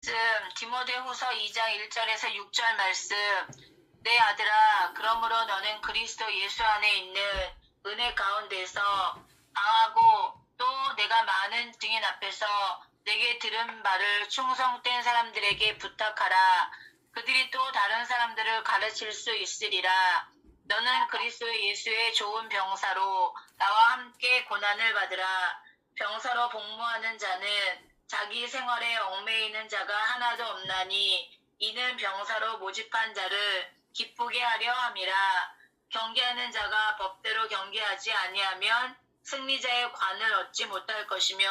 디모데후서 2장 1절에서 6절 말씀. 내 아들아, 그러므로 너는 그리스도 예수 안에 있는 은혜 가운데서 강하고 또 내가 많은 증인 앞에서 내게 들은 말을 충성된 사람들에게 부탁하라. 그들이 또 다른 사람들을 가르칠 수 있으리라. 너는 그리스도 예수의 좋은 병사로 나와 함께 고난을 받으라. 병사로 복무하는 자는 자기 생활에 얽매이는 자가 하나도 없나니 이는 병사로 모집한 자를 기쁘게 하려 함이라. 경계하는 자가 법대로 경계하지 아니하면 승리자의 관을 얻지 못할 것이며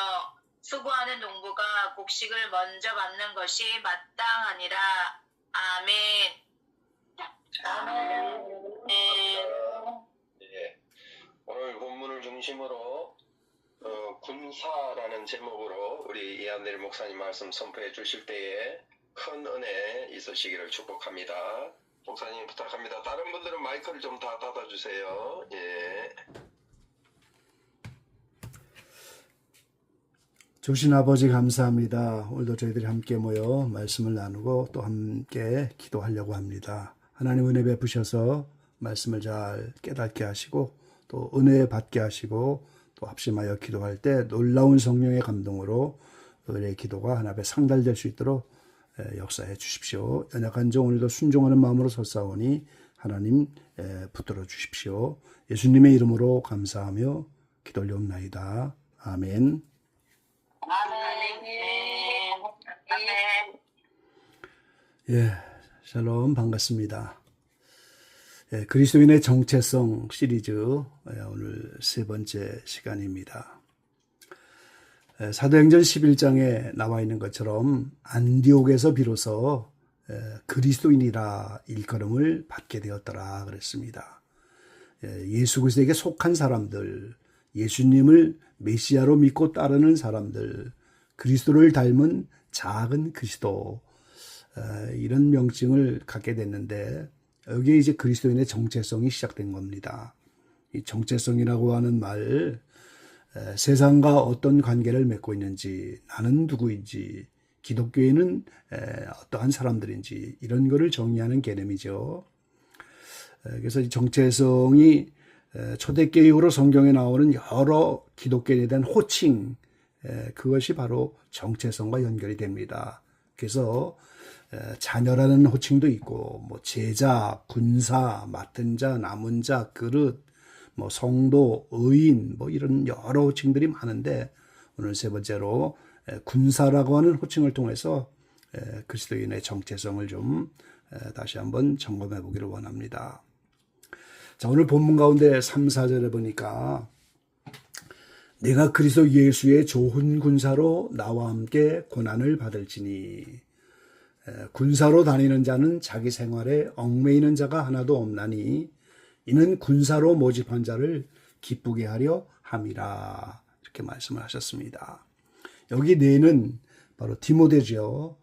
수고하는 농부가 곡식을 먼저 받는 것이 마땅하니라. 아멘. 아멘. 예, 오늘 본문을 중심으로 군사라는 제목으로 우리 이한일 목사님 말씀 선포해 주실 때에 큰 은혜 있으시기를 축복합니다. 목사님 부탁합니다. 다른 분들은 마이크를 좀 다 닫아주세요. 예. 주신 아버지 감사합니다. 오늘도 저희들이 함께 모여 말씀을 나누고 또 함께 기도하려고 합니다. 하나님 은혜 베푸셔서 말씀을 잘 깨닫게 하시고 또 은혜 받게 하시고 또 합심하여 기도할 때 놀라운 성령의 감동으로 우리의 기도가 하나님 앞에 상달될 수 있도록 역사해 주십시오. 연약한 종 오늘도 순종하는 마음으로 섰사오니 하나님 붙들어 주십시오. 예수님의 이름으로 감사하며 기도 올려옵나이다. 아멘. 예, 샬롬 반갑습니다. 예, 그리스도인의 정체성 시리즈 오늘 세 번째 시간입니다. 사도행전 11장에 나와 있는 것처럼 안디옥에서 비로소 그리스도인이라 일컬음을 받게 되었더라 그랬습니다. 예수 그리스도에게 속한 사람들, 예수님을 메시아로 믿고 따르는 사람들, 그리스도를 닮은 작은 그리스도, 이런 명칭을 갖게 됐는데 여기에 이제 그리스도인의 정체성이 시작된 겁니다. 이 정체성이라고 하는 말, 세상과 어떤 관계를 맺고 있는지, 나는 누구인지, 기독교인은 어떠한 사람들인지 이런 거를 정의하는 개념이죠. 그래서 이 정체성이 초대교회 이후로 성경에 나오는 여러 기독교인에 대한 호칭, 그것이 바로 정체성과 연결이 됩니다. 그래서 자녀라는 호칭도 있고 뭐 제자, 군사, 맡은 자, 남은 자, 그릇, 뭐 성도, 의인, 뭐 이런 여러 호칭들이 많은데 오늘 세 번째로 군사라고 하는 호칭을 통해서 그리스도인의 정체성을 좀 다시 한번 점검해 보기를 원합니다. 자, 오늘 본문 가운데 3, 4절에 보니까 내가 그리스도 예수의 좋은 군사로 나와 함께 고난을 받을지니, 군사로 다니는 자는 자기 생활에 얽매이는 자가 하나도 없나니 이는 군사로 모집한 자를 기쁘게 하려 함이라, 이렇게 말씀을 하셨습니다. 여기 내는 바로 디모데죠.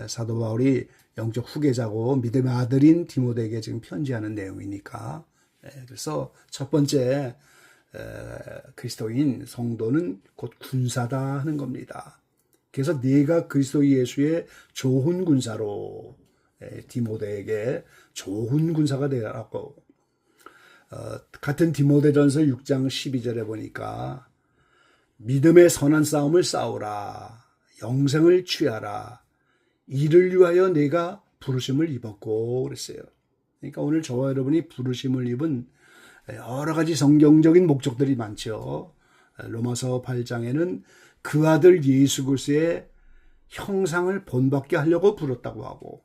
사도 바울이 영적 후계자고 믿음의 아들인 디모데에게 지금 편지하는 내용이니까, 그래서 첫 번째 그리스도인 성도는 곧 군사다 하는 겁니다. 그래서 네가 그리스도 예수의 좋은 군사로, 디모데에게 좋은 군사가 되라고. 같은 디모데전서 6장 12절에 보니까 믿음의 선한 싸움을 싸우라, 영생을 취하라, 이를 위하여 내가 부르심을 입었고 그랬어요. 그러니까 오늘 저와 여러분이 부르심을 입은 여러 가지 성경적인 목적들이 많죠. 로마서 8장에는 그 아들 예수 그리스도의 형상을 본받게 하려고 부르셨다고 하고,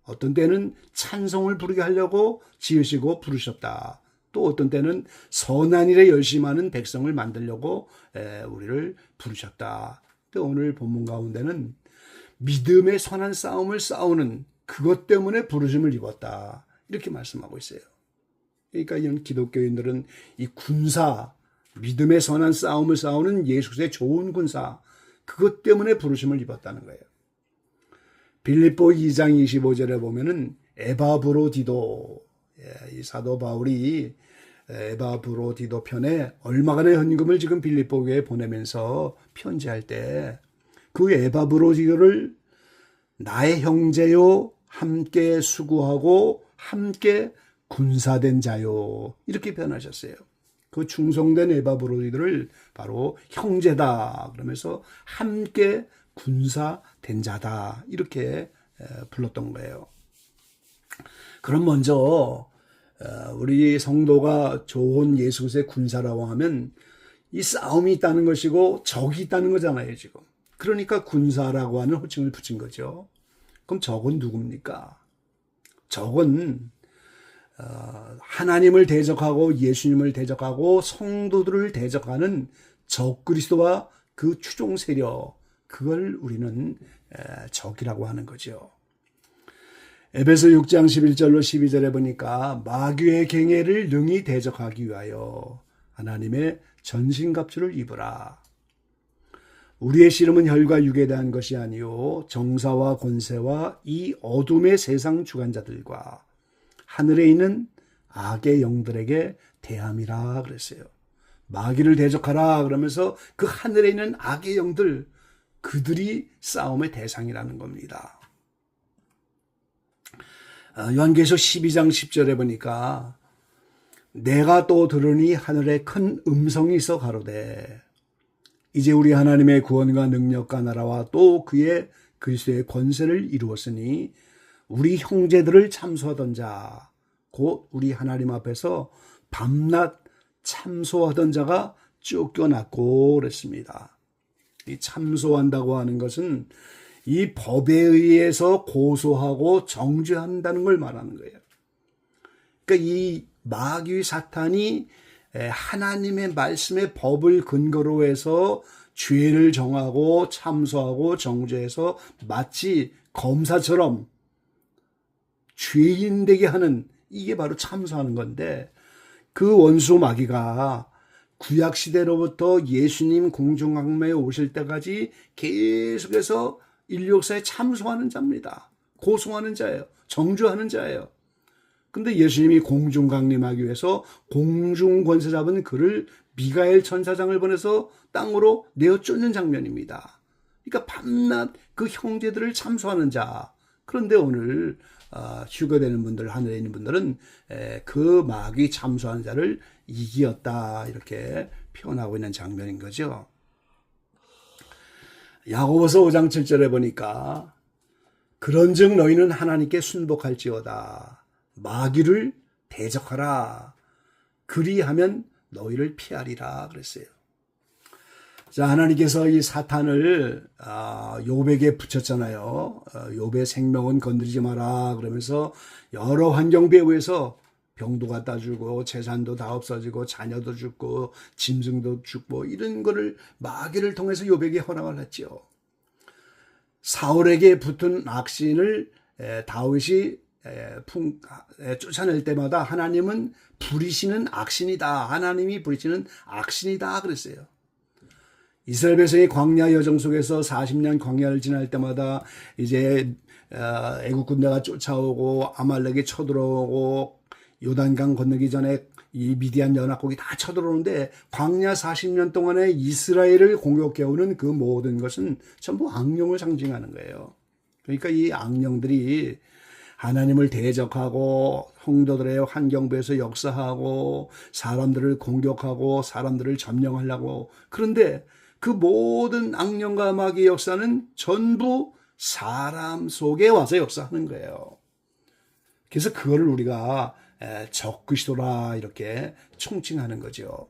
어떤 때는 찬송을 부르게 하려고 지으시고 부르셨다. 또 어떤 때는 선한 일에 열심하는 백성을 만들려고 우리를 부르셨다. 또 오늘 본문 가운데는 믿음의 선한 싸움을 싸우는 그것 때문에 부르심을 입었다, 이렇게 말씀하고 있어요. 그러니까 이런 기독교인들은 이 군사, 믿음의 선한 싸움을 싸우는 예수의 좋은 군사, 그것 때문에 부르심을 입었다는 거예요. 빌립보 2장 25절에 보면은 에바브로디도, 이 사도 바울이 에바브로디도 편에 얼마간의 헌금을 지금 빌립보 교회에 보내면서 편지할 때 그 에바브로디도를 나의 형제요 함께 수고하고 함께 군사된 자요 이렇게 표현하셨어요. 그 충성된 에바브로이들을 바로 형제다 그러면서 함께 군사된 자다 이렇게 불렀던 거예요. 그럼 먼저 우리 성도가 좋은 예수 그리스도의 군사라고 하면 이 싸움이 있다는 것이고 적이 있다는 거잖아요 지금. 그러니까 군사라고 하는 호칭을 붙인 거죠. 그럼 적은 누굽니까? 적은 하나님을 대적하고 예수님을 대적하고 성도들을 대적하는 적그리스도와 그 추종 세력, 그걸 우리는 적이라고 하는 거죠. 에베소 6장 11절로 12절에 보니까 마귀의 갱해를 능히 대적하기 위하여 하나님의 전신갑주를 입으라. 우리의 씨름은 혈과 육에 대한 것이 아니요 정사와 권세와 이 어둠의 세상 주관자들과 하늘에 있는 악의 영들에게 대함이라 그랬어요. 마귀를 대적하라 그러면서 그 하늘에 있는 악의 영들, 그들이 싸움의 대상이라는 겁니다. 요한계시록 12장 10절에 보니까 내가 또 들으니 하늘에 큰 음성이 있어 가로되 이제 우리 하나님의 구원과 능력과 나라와 또 그의 그리스도의 권세를 이루었으니 우리 형제들을 참소하던 자, 곧 우리 하나님 앞에서 밤낮 참소하던 자가 쫓겨났고 그랬습니다. 이 참소한다고 하는 것은 이 법에 의해서 고소하고 정죄한다는 걸 말하는 거예요. 그러니까 이 마귀 사탄이 하나님의 말씀의 법을 근거로 해서 죄를 정하고 참소하고 정죄해서 마치 검사처럼 죄인 되게 하는, 이게 바로 참소하는 건데, 그 원수 마귀가 구약시대로부터 예수님 공중강매에 오실 때까지 계속해서 인류 역사에 참소하는 자입니다. 고소하는 자예요. 정죄하는 자예요. 근데 예수님이 공중 강림하기 위해서 공중 권세 잡은 그를 미가엘 천사장을 보내서 땅으로 내어 쫓는 장면입니다. 그러니까 밤낮 그 형제들을 참소하는 자. 그런데 오늘 휴거되는 분들, 하늘에 있는 분들은 그 마귀 참소하는 자를 이기었다 이렇게 표현하고 있는 장면인 거죠. 야고보서 5장 7절에 보니까 그런즉 너희는 하나님께 순복할지어다. 마귀를 대적하라. 그리하면 너희를 피하리라 그랬어요. 자, 하나님께서 이 사탄을 욥에게 붙였잖아요. 욥의 생명은 건드리지 마라 그러면서 여러 환경 배후에서 병도 갖다 주고 재산도 다 없어지고 자녀도 죽고 짐승도 죽고 이런 거를 마귀를 통해서 욥에게 허락을 했죠. 사울에게 붙은 악신을 다윗이 쫓아낼 때마다 하나님은 부리시는 악신이다. 하나님이 부리시는 악신이다 그랬어요. 이스라엘 백성이 광야 여정 속에서 40년 광야를 지날 때마다 이제 애국 군대가 쫓아오고 아말렉이 쳐들어오고 요단강 건너기 전에 이 미디안 연합국이 다 쳐들어오는데 광야 40년 동안에 이스라엘을 공격해오는 그 모든 것은 전부 악령을 상징하는 거예요. 그러니까 이 악령들이 하나님을 대적하고 성도들의 환경부에서 역사하고 사람들을 공격하고 사람들을 점령하려고, 그런데 그 모든 악령과 마귀의 역사는 전부 사람 속에 와서 역사하는 거예요. 그래서 그거를 우리가 적그리스도라 이렇게 총칭하는 거죠.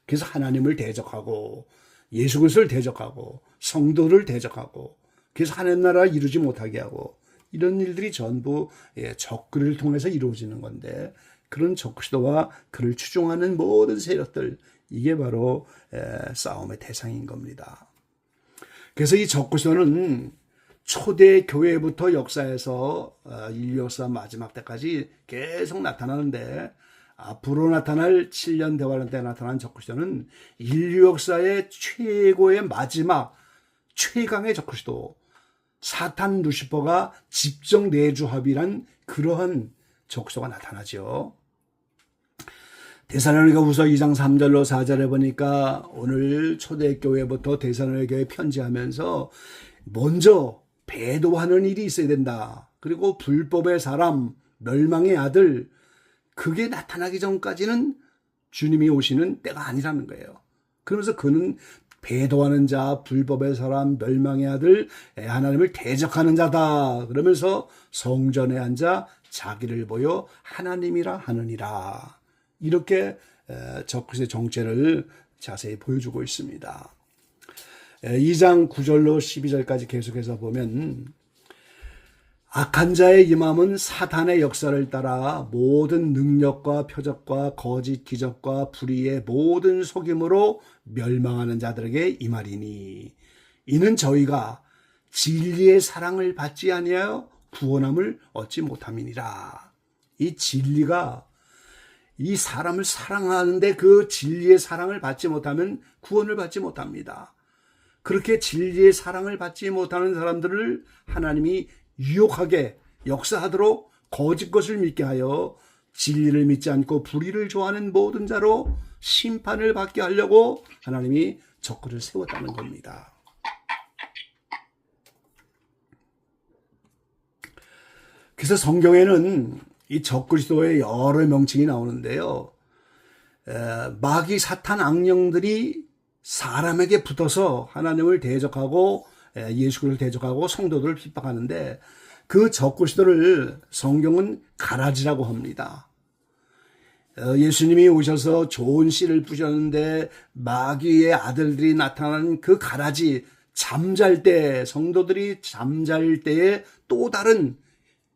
그래서 하나님을 대적하고 예수 그리스도를 대적하고 성도를 대적하고 그래서 하나님 나라 이루지 못하게 하고 이런 일들이 전부 적그리스도를 통해서 이루어지는 건데, 그런 적그리스도와 그를 추종하는 모든 세력들, 이게 바로 싸움의 대상인 겁니다. 그래서 이 적그리스도는 초대 교회부터 역사에서 인류 역사 마지막 때까지 계속 나타나는데, 앞으로 나타날 7년 대환란 때 나타난 적그리스도는 인류 역사의 최고의 마지막 최강의 적그리스도, 사탄 루시퍼가 집정 내주합이란 그러한 적그리스도가 나타나죠. 데살로니가후서 2장 3절로 4절에 보니까 오늘 초대교회부터 데살로니가 교회 편지하면서 먼저 배도하는 일이 있어야 된다. 그리고 불법의 사람, 멸망의 아들, 그게 나타나기 전까지는 주님이 오시는 때가 아니라는 거예요. 그러면서 그는 배도하는 자, 불법의 사람, 멸망의 아들, 하나님을 대적하는 자다. 그러면서 성전에 앉아 자기를 보여 하나님이라 하느니라. 이렇게 적그리스도의 정체를 자세히 보여주고 있습니다. 2장 9절로 12절까지 계속해서 보면 악한 자의 임함은 사탄의 역사를 따라 모든 능력과 표적과 거짓 기적과 불의의 모든 속임으로 멸망하는 자들에게 임하리니 이는 저희가 진리의 사랑을 받지 아니하여 구원함을 얻지 못함이니라. 이 진리가 이 사람을 사랑하는데 그 진리의 사랑을 받지 못하면 구원을 받지 못합니다. 그렇게 진리의 사랑을 받지 못하는 사람들을 하나님이 유혹하게 역사하도록 거짓 것을 믿게 하여 진리를 믿지 않고 불의를 좋아하는 모든 자로 심판을 받게 하려고 하나님이 적그리스도를 세웠다는 겁니다. 그래서 성경에는 이 적그리스도의 여러 명칭이 나오는데요. 마귀 사탄 악령들이 사람에게 붙어서 하나님을 대적하고 예수 그리스도를 대적하고 성도들을 핍박하는데 그 적그리스도를 성경은 가라지라고 합니다. 예수님이 오셔서 좋은 씨를 뿌셨는데 마귀의 아들들이 나타난 그 가라지, 잠잘 때, 성도들이 잠잘 때에 또 다른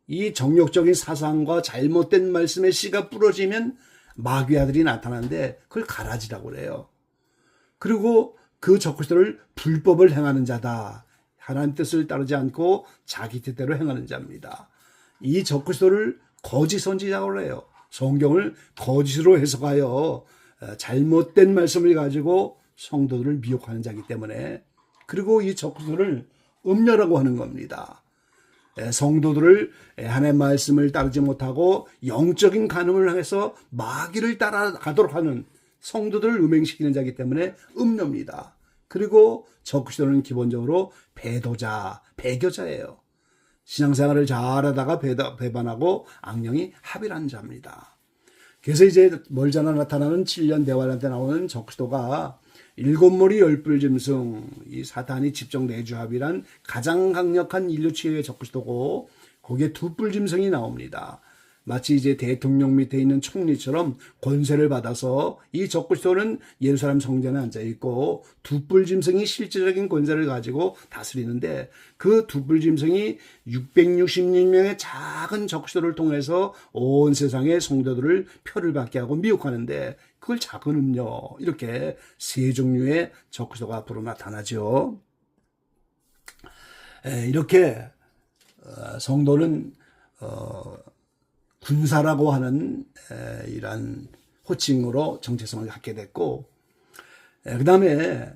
이 정욕적인 사상과 잘못된 말씀의 씨가 부러지면 마귀 아들이 나타나는데 그걸 가라지라고 그래요. 그리고 그 적그리스도를 불법을 행하는 자다. 하나님 뜻을 따르지 않고 자기 뜻대로 행하는 자입니다. 이 적그리스도를 거짓 선지자라고 해요. 성경을 거짓으로 해석하여 잘못된 말씀을 가지고 성도들을 미혹하는 자이기 때문에, 그리고 이 적그리스도를 음녀라고 하는 겁니다. 성도들을 하나님의 말씀을 따르지 못하고 영적인 간음을 해서 마귀를 따라가도록 하는 성도들을 음행시키는 자이기 때문에 음녀입니다. 그리고 적그리스도는 기본적으로 배도자, 배교자예요. 신앙생활을 잘하다가 배반하고 악령이 합일한 자입니다. 그래서 이제 멀잖아 나타나는 7년 대환란 때 나오는 적그리스도가 7머리 10뿔짐승, 이 사탄이 집정 내주합이란 가장 강력한 인류 최후의 적그리스도고, 거기에 2뿔짐승이 나옵니다. 마치 이제 대통령 밑에 있는 총리처럼 권세를 받아서 이 적그리스도는 예루살렘 성전에 앉아 있고 2뿔짐승이 실제적인 권세를 가지고 다스리는데, 그 2뿔짐승이 666명의 작은 적그리스도를 통해서 온 세상의 성도들을 표를 받게 하고 미혹하는데, 그걸 작은 음녀, 이렇게 세 종류의 적그리스도가 앞으로 나타나죠. 이렇게 성도는 군사라고 하는 이러한 호칭으로 정체성을 갖게 됐고, 그 다음에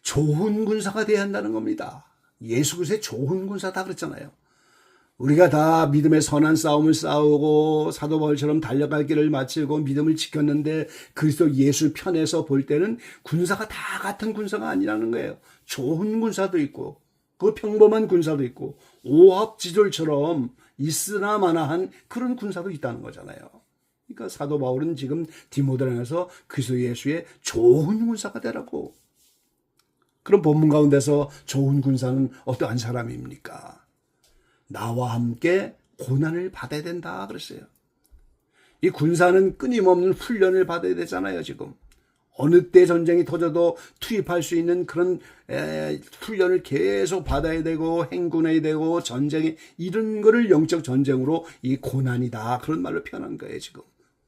좋은 군사가 되어야 한다는 겁니다. 예수 그리스도의 좋은 군사다 그랬잖아요. 우리가 다 믿음의 선한 싸움을 싸우고 사도 바울처럼 달려갈 길을 마치고 믿음을 지켰는데, 그리스도 예수 편에서 볼 때는 군사가 다 같은 군사가 아니라는 거예요. 좋은 군사도 있고, 그 평범한 군사도 있고, 오합지졸처럼 있으나 마나한 그런 군사도 있다는 거잖아요. 그러니까 사도 바울은 지금 디모데전에서 그리스도 예수의 좋은 군사가 되라고. 그럼 본문 가운데서 좋은 군사는 어떠한 사람입니까? 나와 함께 고난을 받아야 된다 그랬어요. 이 군사는 끊임없는 훈련을 받아야 되잖아요. 지금 어느 때 전쟁이 터져도 투입할 수 있는 그런 훈련을 계속 받아야 되고, 행군해야 되고, 전쟁이, 이런 거를 영적 전쟁으로 이 고난이다, 그런 말로 표현한 거예요. 지금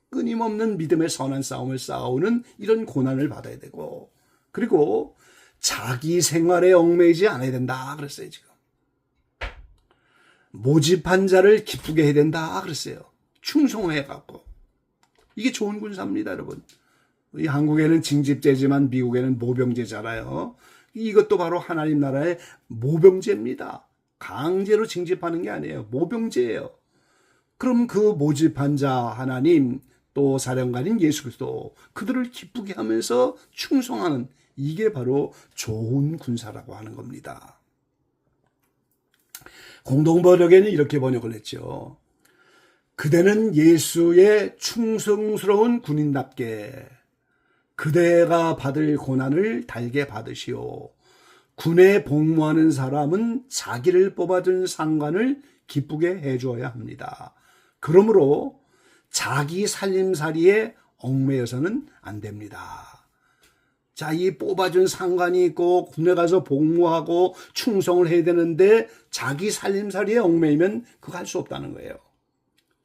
끊임없는 믿음의 선한 싸움을 싸우는 이런 고난을 받아야 되고, 그리고 자기 생활에 얽매이지 않아야 된다 그랬어요. 지금 모집한 자를 기쁘게 해야 된다 그랬어요. 충성해갖고. 이게 좋은 군사입니다, 여러분. 이 한국에는 징집제지만 미국에는 모병제잖아요. 이것도 바로 하나님 나라의 모병제입니다. 강제로 징집하는 게 아니에요. 모병제예요. 그럼 그 모집한 자 하나님, 또 사령관인 예수 그리스도, 그들을 기쁘게 하면서 충성하는, 이게 바로 좋은 군사라고 하는 겁니다. 공동번역에는 이렇게 번역을 했죠. 그대는 예수의 충성스러운 군인답게 그대가 받을 고난을 달게 받으시오. 군에 복무하는 사람은 자기를 뽑아준 상관을 기쁘게 해주어야 합니다. 그러므로 자기 살림살이에 얽매여서는 안 됩니다. 자, 이 뽑아준 상관이 있고 군에 가서 복무하고 충성을 해야 되는데 자기 살림살이에 얽매이면 그거 할 수 없다는 거예요.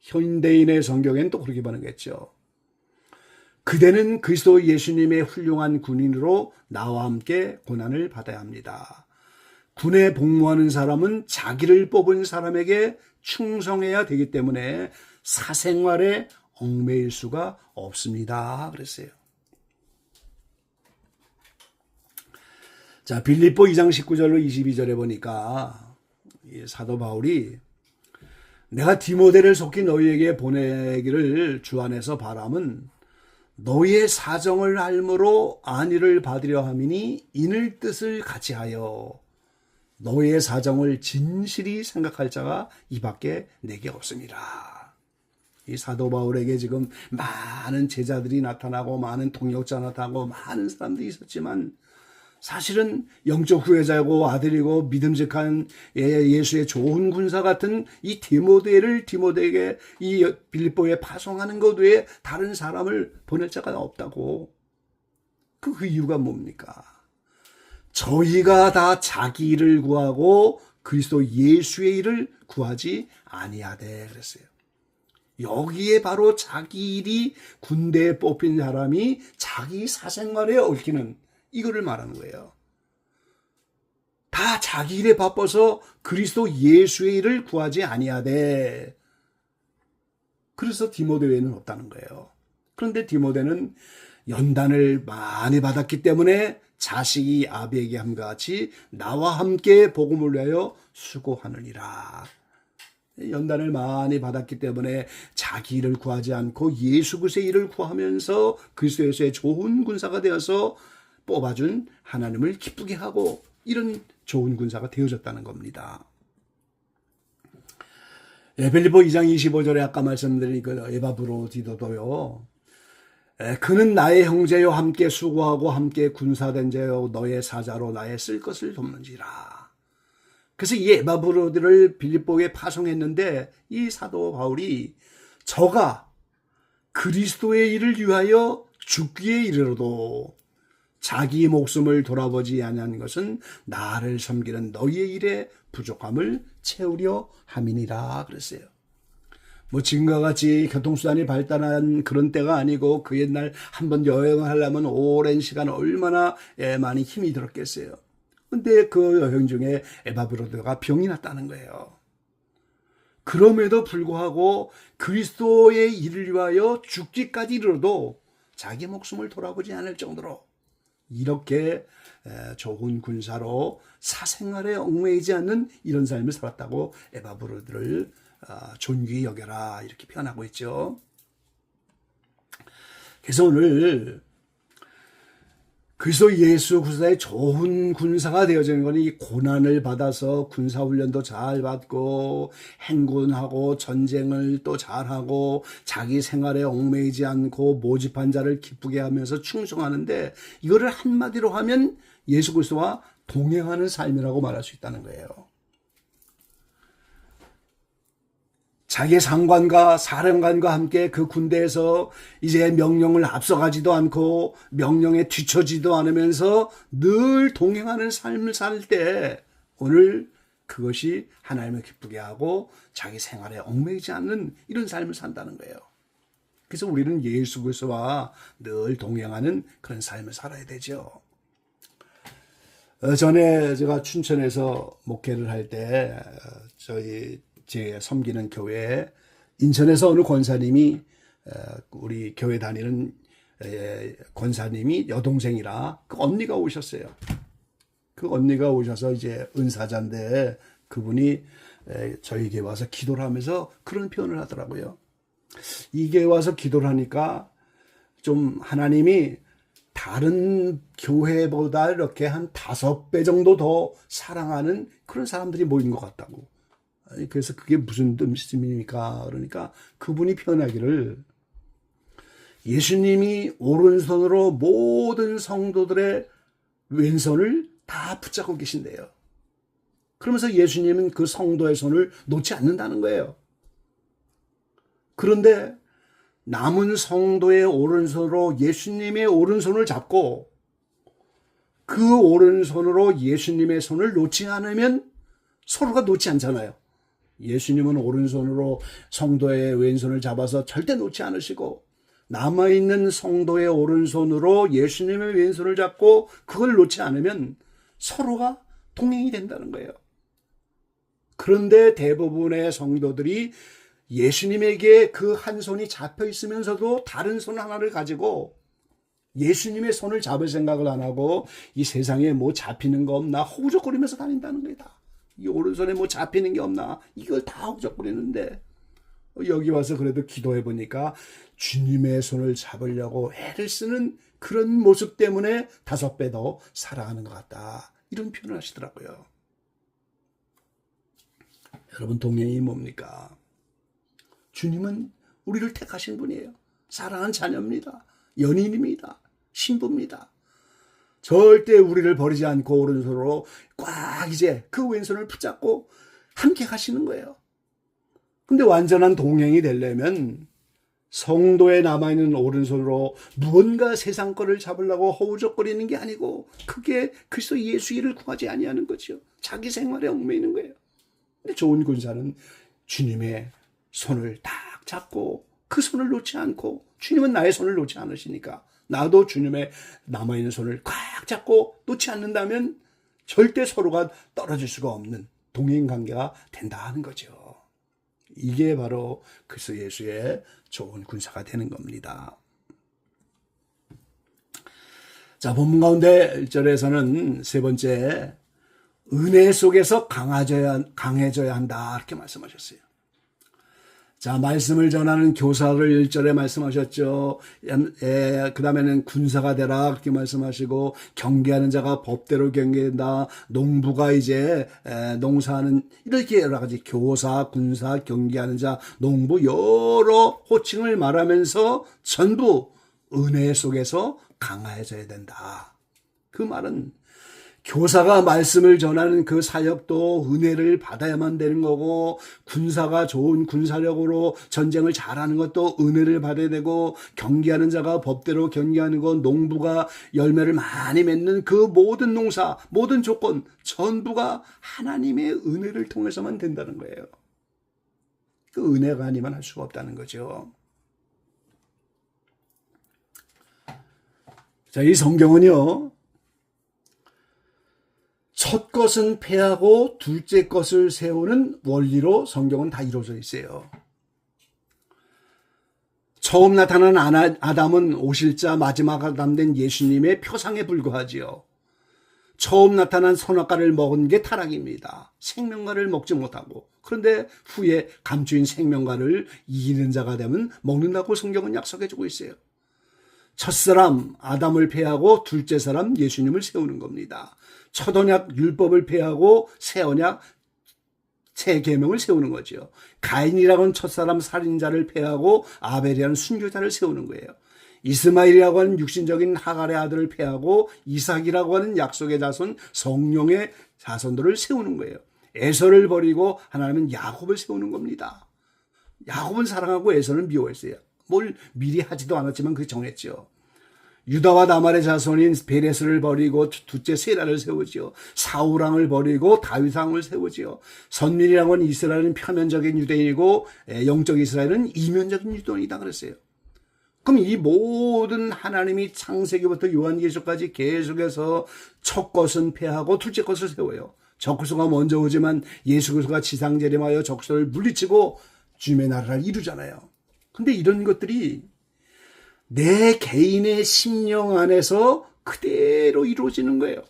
현대인의 성경에는 또 그렇게 번역했죠. 그대는 그리스도 예수님의 훌륭한 군인으로 나와 함께 고난을 받아야 합니다. 군에 복무하는 사람은 자기를 뽑은 사람에게 충성해야 되기 때문에 사생활에 얽매일 수가 없습니다. 그랬어요. 자, 빌립보 2장 19절로 22절에 보니까 사도 바울이 내가 디모데를 속히 너희에게 보내기를 주 안에서 바람은 너희의 사정을 알므로 안위를 받으려 함이니 이늘 뜻을 같이 하여 너희의 사정을 진실이 생각할 자가 이밖에 내게 없습니다. 이 사도 바울에게 지금 많은 제자들이 나타나고 많은 동역자 나타나고 많은 사람들이 있었지만 사실은 영적 후회자고 아들이고 믿음직한 예수의 좋은 군사 같은 이 디모데에게 이 빌립보에 파송하는 것 외에 다른 사람을 보낼 자가 없다고. 그 이유가 뭡니까? 저희가 다 자기 일을 구하고 그리스도 예수의 일을 구하지 아니하되 그랬어요. 여기에 바로 자기 일이 군대에 뽑힌 사람이 자기 사생활에 얽히는 이거를 말하는 거예요. 다 자기 일에 바빠서 그리스도 예수의 일을 구하지 아니하되 그래서 디모데 외에는 없다는 거예요. 그런데 디모데는 연단을 많이 받았기 때문에 자식이 아비에게 함과 같이 나와 함께 복음을 위하여 수고하느니라. 연단을 많이 받았기 때문에 자기 일을 구하지 않고 예수 그리스도의 일을 구하면서 그리스도 예수의 좋은 군사가 되어서 뽑아준 하나님을 기쁘게 하고 이런 좋은 군사가 되어졌다는 겁니다. 빌립보 2장 25절에 아까 말씀드린 그 에바브로디도도요. 그는 나의 형제요 함께 수고하고 함께 군사된 자요 너의 사자로 나의 쓸 것을 돕는지라. 그래서 이 에바브로디를 빌립보에 파송했는데 이 사도 바울이 저가 그리스도의 일을 위하여 죽기에 이르러도 자기 목숨을 돌아보지 아니한 것은 나를 섬기는 너희의 일에 부족함을 채우려 함이니라 그랬어요. 뭐 지금과 같이 교통수단이 발달한 그런 때가 아니고 그 옛날 한번 여행을 하려면 오랜 시간 얼마나 많이 힘이 들었겠어요. 근데 그 여행 중에 에바브로드가 병이 났다는 거예요. 그럼에도 불구하고 그리스도의 일을 위하여 죽기까지 이르러도 자기 목숨을 돌아보지 않을 정도로 이렇게 좋은 군사로 사생활에 얽매이지 않는 이런 삶을 살았다고 에바브로드를 존귀히 여겨라 이렇게 표현하고 있죠. 그래서 오늘 그리스도 예수 군사의 좋은 군사가 되어지는 것은 이 고난을 받아서 군사훈련도 잘 받고 행군하고 전쟁을 또 잘하고 자기 생활에 얽매이지 않고 모집한 자를 기쁘게 하면서 충성하는데 이거를 한마디로 하면 예수 그리스도와 동행하는 삶이라고 말할 수 있다는 거예요. 자기 상관과 사령관과 함께 그 군대에서 이제 명령을 앞서가지도 않고 명령에 뒤처지도 않으면서 늘 동행하는 삶을 살 때 오늘 그것이 하나님을 기쁘게 하고 자기 생활에 얽매이지 않는 이런 삶을 산다는 거예요. 그래서 우리는 예수 그리스도와 늘 동행하는 그런 삶을 살아야 되죠. 전에 제가 춘천에서 목회를 할 때 제 섬기는 교회에 인천에서 어느 권사님이 우리 교회 다니는 권사님이 여동생이라 그 언니가 오셨어요. 그 언니가 오셔서 이제 은사자인데 그분이 저희 교회 와서 기도를 하면서 그런 표현을 하더라고요. 이 교회 와서 기도를 하니까 좀 하나님이 다른 교회보다 이렇게 한 5배 정도 더 사랑하는 그런 사람들이 모인 것 같다고. 그래서 그게 무슨 뜻입니까? 그러니까 그분이 표현하기를 예수님이 오른손으로 모든 성도들의 왼손을 다 붙잡고 계신대요. 그러면서 예수님은 그 성도의 손을 놓지 않는다는 거예요. 그런데 남은 성도의 오른손으로 예수님의 오른손을 잡고 그 오른손으로 예수님의 손을 놓지 않으면 서로가 놓지 않잖아요. 예수님은 오른손으로 성도의 왼손을 잡아서 절대 놓지 않으시고 남아있는 성도의 오른손으로 예수님의 왼손을 잡고 그걸 놓지 않으면 서로가 동행이 된다는 거예요. 그런데 대부분의 성도들이 예수님에게 그 한 손이 잡혀 있으면서도 다른 손 하나를 가지고 예수님의 손을 잡을 생각을 안 하고 이 세상에 뭐 잡히는 거 없나 허우적거리면서 다닌다는 거다. 이 오른손에 뭐 잡히는 게 없나 이걸 다 허우적거리는데 여기 와서 그래도 기도해 보니까 주님의 손을 잡으려고 애를 쓰는 그런 모습 때문에 5배 더 사랑하는 것 같다. 이런 표현을 하시더라고요. 여러분 동행이 뭡니까? 주님은 우리를 택하신 분이에요. 사랑하는 자녀입니다. 연인입니다. 신부입니다. 절대 우리를 버리지 않고 오른손으로 꽉 이제 그 왼손을 붙잡고 함께 가시는 거예요. 근데 완전한 동행이 되려면 성도에 남아있는 오른손으로 무언가 세상 거를 잡으려고 허우적거리는 게 아니고 그게 그리스도 예수 일을 구하지 아니하는 거죠. 자기 생활에 얽매이는 거예요. 근데 좋은 군사는 주님의 손을 딱 잡고 그 손을 놓지 않고 주님은 나의 손을 놓지 않으시니까 나도 주님의 남아있는 손을 꽉 잡고 놓지 않는다면 절대 서로가 떨어질 수가 없는 동행관계가 된다 하는 거죠. 이게 바로 그리스도 예수의 좋은 군사가 되는 겁니다. 자, 본문 가운데 1절에서는 세 번째 은혜 속에서 강해져야 한다 이렇게 말씀하셨어요. 자, 말씀을 전하는 교사를 1절에 말씀하셨죠. 그 다음에는 군사가 되라 그렇게 말씀하시고 경계하는 자가 법대로 경계한다. 농부가 이제 농사하는 이렇게 여러 가지 교사, 군사, 경계하는 자, 농부 여러 호칭을 말하면서 전부 은혜 속에서 강해져야 된다. 그 말은 교사가 말씀을 전하는 그 사역도 은혜를 받아야만 되는 거고 군사가 좋은 군사력으로 전쟁을 잘하는 것도 은혜를 받아야 되고 경계하는 자가 법대로 경계하는 것 농부가 열매를 많이 맺는 그 모든 농사 모든 조건 전부가 하나님의 은혜를 통해서만 된다는 거예요. 그 은혜가 아니면 할 수가 없다는 거죠. 자, 이 성경은요. 첫 것은 패하고 둘째 것을 세우는 원리로 성경은 다 이루어져 있어요. 처음 나타난 아담은 오실자 마지막 아담 된 예수님의 표상에 불과하지요. 처음 나타난 선악과를 먹은 게 타락입니다. 생명과를 먹지 못하고 그런데 후에 감추인 생명과를 이기는 자가 되면 먹는다고 성경은 약속해주고 있어요. 첫사람 아담을 패하고 둘째 사람 예수님을 세우는 겁니다. 첫 언약 율법을 폐하고 새 언약 새 계명을 세우는 거죠. 가인이라고는 첫사람 살인자를 폐하고 아벨이라는 순교자를 세우는 거예요. 이스마엘이라고 하는 육신적인 하갈의 아들을 폐하고 이삭이라고 하는 약속의 자손 성령의 자손들을 세우는 거예요. 에서를 버리고 하나님은 야곱을 세우는 겁니다. 야곱은 사랑하고 에서는 미워했어요. 뭘 미리 하지도 않았지만 그게 정했죠. 유다와 다말의 자손인 베레스를 버리고 둘째 세라를 세우지요. 사울왕을 버리고 다윗왕을 세우지요. 선민이라고 하는 이스라엘은 표면적인 유대인이고 영적 이스라엘은 이면적인 유대인이다 그랬어요. 그럼 이 모든 하나님이 창세기부터 요한계시록까지 계속해서 첫 것은 패하고 둘째 것을 세워요. 적그리스도가 먼저 오지만 예수 그리스도가 지상재림하여 적그리스도를 물리치고 주님의 나라를 이루잖아요. 근데 이런 것들이 내 개인의 심령 안에서 그대로 이루어지는 거예요.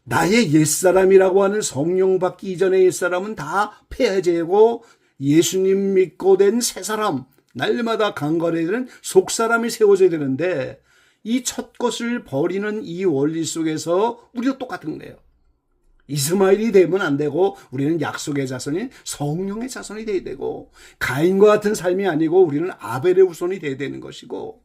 나의 옛사람이라고 하는 성령 받기 이전의 옛사람은 다 폐해제고 예수님 믿고 된 새사람, 날마다 강건해지는 속사람이 세워져야 되는데 이 첫 것을 버리는 이 원리 속에서 우리도 똑같은 거예요. 이스마엘이 되면 안 되고 우리는 약속의 자손인 성령의 자손이 되어야 되고, 가인과 같은 삶이 아니고 우리는 아벨의 후손이 되어야 되는 것이고,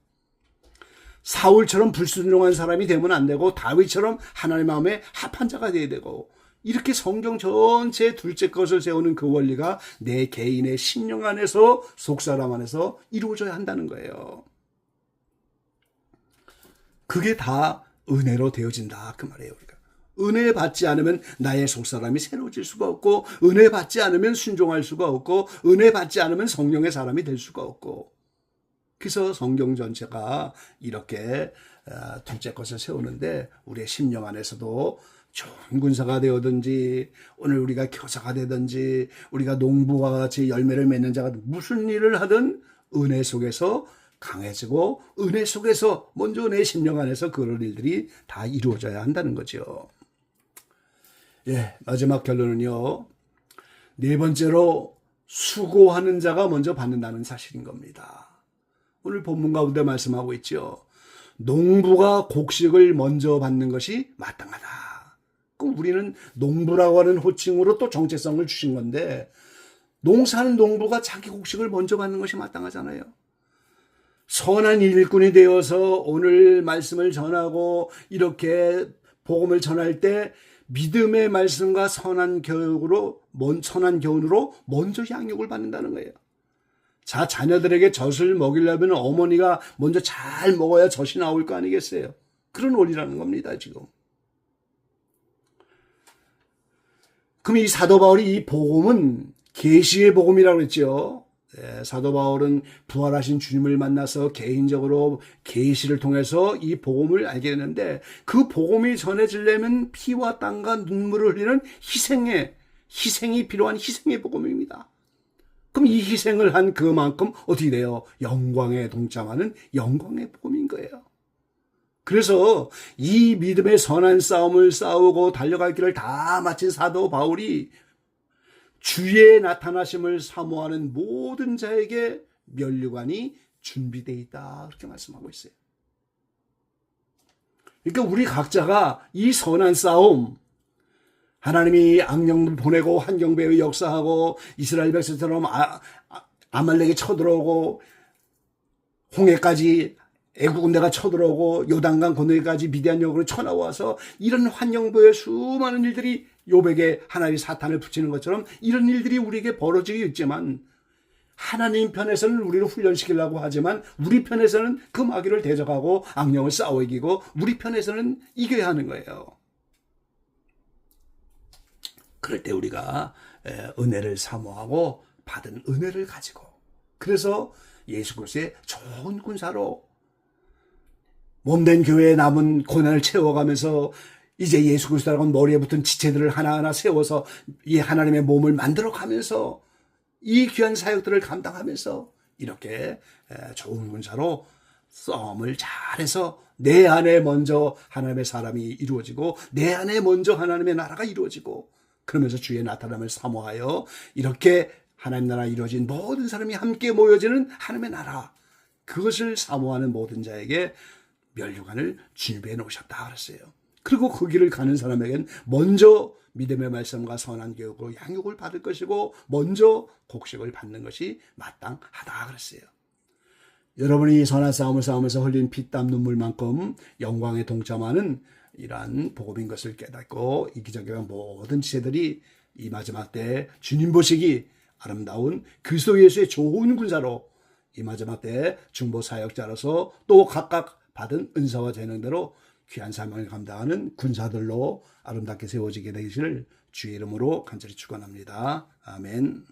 사울처럼 불순종한 사람이 되면 안 되고 다윗처럼 하나님 마음에 합한 자가 되어야 되고, 이렇게 성경 전체에 둘째 것을 세우는 그 원리가 내 개인의 심령 안에서, 속사람 안에서 이루어져야 한다는 거예요. 그게 다 은혜로 되어진다 그 말이에요. 우리가 은혜 받지 않으면 나의 속사람이 새로워질 수가 없고, 은혜 받지 않으면 순종할 수가 없고, 은혜 받지 않으면 성령의 사람이 될 수가 없고. 그래서 성경 전체가 이렇게 둘째 것을 세우는데, 우리의 심령 안에서도 좋은 군사가 되어든지, 오늘 우리가 교사가 되든지, 우리가 농부와 같이 열매를 맺는 자가 무슨 일을 하든 은혜 속에서 강해지고, 은혜 속에서 먼저 내 심령 안에서 그런 일들이 다 이루어져야 한다는 거죠. 예, 마지막 결론은요, 네 번째로 수고하는 자가 먼저 받는다는 사실인 겁니다. 오늘 본문 가운데 말씀하고 있죠. 농부가 곡식을 먼저 받는 것이 마땅하다. 그럼 우리는 농부라고 하는 호칭으로 또 정체성을 주신 건데, 농사하는 농부가 자기 곡식을 먼저 받는 것이 마땅하잖아요. 선한 일꾼이 되어서 오늘 말씀을 전하고 이렇게 복음을 전할 때 믿음의 말씀과 선한 교훈으로 먼저 양육을 받는다는 거예요. 자, 자녀들에게 젖을 먹이려면 어머니가 먼저 잘 먹어야 젖이 나올 거 아니겠어요? 그런 원리라는 겁니다, 지금. 그럼 이 사도 바울이 이 복음은 계시의 복음이라고 했죠. 사도 바울은 부활하신 주님을 만나서 개인적으로 계시를 통해서 이 복음을 알게 되는데, 그 복음이 전해지려면 피와 땀과 눈물을 흘리는 희생이 필요한 희생의 복음입니다. 그럼 이 희생을 한 그만큼 어떻게 돼요? 영광에 동참하는 영광의 복음인 거예요. 그래서 이 믿음의 선한 싸움을 싸우고 달려갈 길을 다 마친 사도 바울이 주의 나타나심을 사모하는 모든 자에게 면류관이 준비되어 있다, 그렇게 말씀하고 있어요. 그러니까 우리 각자가 이 선한 싸움, 하나님이 악령을 보내고 환경배에 역사하고 이스라엘 백성처럼 아말렉이 쳐들어오고 홍해까지 애국 군대가 쳐들어오고 요단강 건너기까지 미디안 역으로 쳐나와서 이런 환경배의 수많은 일들이, 요백에 하나님이 사탄을 붙이는 것처럼 이런 일들이 우리에게 벌어지고 있지만, 하나님 편에서는 우리를 훈련시키려고 하지만 우리 편에서는 그 마귀를 대적하고 악령을 싸워 이기고 우리 편에서는 이겨야 하는 거예요. 그럴 때 우리가 은혜를 사모하고 받은 은혜를 가지고, 그래서 예수 그리스도의 좋은 군사로 몸된 교회에 남은 고난을 채워가면서 이제 예수 그리스도라고 머리에 붙은 지체들을 하나하나 세워서 이 하나님의 몸을 만들어가면서 이 귀한 사역들을 감당하면서 이렇게 좋은 군사로 싸움을 잘해서 내 안에 먼저 하나님의 사람이 이루어지고 내 안에 먼저 하나님의 나라가 이루어지고, 그러면서 주의 나타남을 사모하여 이렇게 하나님 나라 이루어진 모든 사람이 함께 모여지는 하나님의 나라, 그것을 사모하는 모든 자에게 면류관을 준비해 놓으셨다 그랬어요. 그리고 그 길을 가는 사람에겐 먼저 믿음의 말씀과 선한 교육으로 양육을 받을 것이고 먼저 곡식을 받는 것이 마땅하다 그랬어요. 여러분이 선한 싸움을 싸우면서 흘린 피땀 눈물만큼 영광에 동참하는 이러한 복음인 것을 깨닫고 이기적인 모든 지체들이 이 마지막 때 주님 보시기 아름다운 그리스도 예수의 좋은 군사로 이 마지막 때 중보 사역자로서 또 각각 받은 은사와 재능대로 귀한 사명을 감당하는 군사들로 아름답게 세워지게 되기를 주의 이름으로 간절히 축원합니다. 아멘.